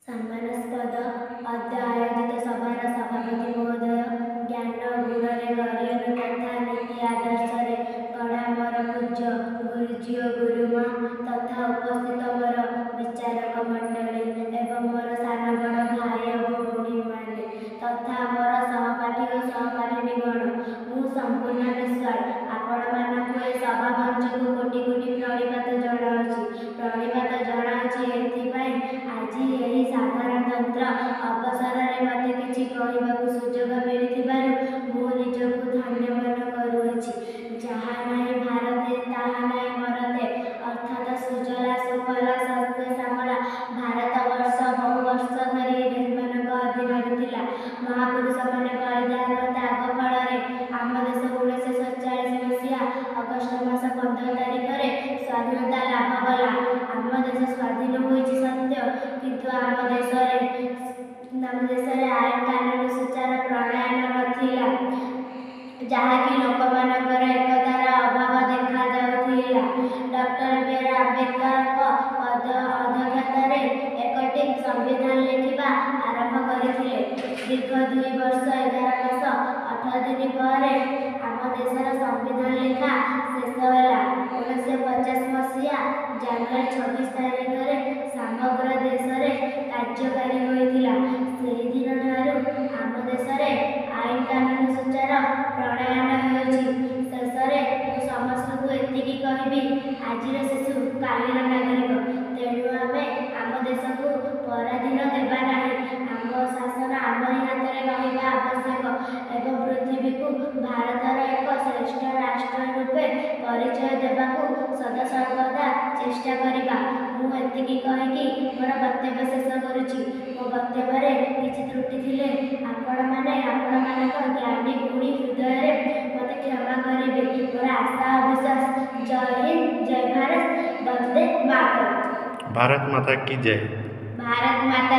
सम्मानास्पद अद्य आयोजित सभार सभापति महोदय ज्ञान गुणरे गरियन तथा नीति आदर्श गढ़ा मोर पूज्य गुरुजी और गुरुमा तथा उपस्थित मोर विचारक मंडली एवं मोर सान बड़ भाई और भौणी माने तथा मोर सहपाठी और सहपाठिनीगण मु संपूर्ण विश्वास आपण मानक ए सभा मंच को कोटि कोटि प्रणिपात जनाऊँगी एथिपाई आज यही साधारणतंत्र अवसर में मत किसी कहवाक सुजोग मिलू मु निजक धन्य मन करुँच जहाँ नहीं भारते ताहा नहीं मरते अर्थात सुजला सुफला शस्त्र श्यामला भारतवर्ष बहु वर्ष धरी इंग्रेज अधीन था। महापुरुष मैंने बलिदान त्याग फल आम देश 1947 मसीहा अगस्ट मास 15 तारिख में स्वाधीनता लाभ कला। आम देश स्वाधीन होइछि सत्य किंतु आम देश आईन कानून सुचार प्रणयन नथिला जहाँकि लोक मानकर एकतार अभाव देखा जाउथिला। Doctor B R. आंबेडकर अध्यक्षतार एक टीम संविधान लिखिबा आरंभ करथिले। दीर्घ 2 वर्ष 11 मास 8 दिन पर आम देशर संविधान लेखा शेष होला। 1950 मसीहा जनवरी 26 तारिख में समग्र देश में कार्यकारी होइथिला। सेही दिन ठारू आम देश में आईन कानून सुचार प्रणयन होइछि। शेषरे समस्त को एतिकी कहबी आजिर शिशु कालीर नागरिक तेणु आमे आम देश को पराधीन देबा नाही। आम शासन आमरी हाथ में रहिबा आवश्यक एवं पृथ्वी को भारतर एक श्रेष्ठ राष्ट्र रूपे परिचय देबाकू सदा सर्वदा चेष्टा करिबा। मु एतिकी कहिकी मोर वक्तव्य शेष करुछि। मो वक्तव्य किछि त्रुटि थिले आपण मानक ज्ञानी गुणी हृदय मत क्षमा करेंगे। मोर आशा और विश्वास। जय हिंद, जय भारत, वंदे मातरम। भारत माता की जय। भारत माता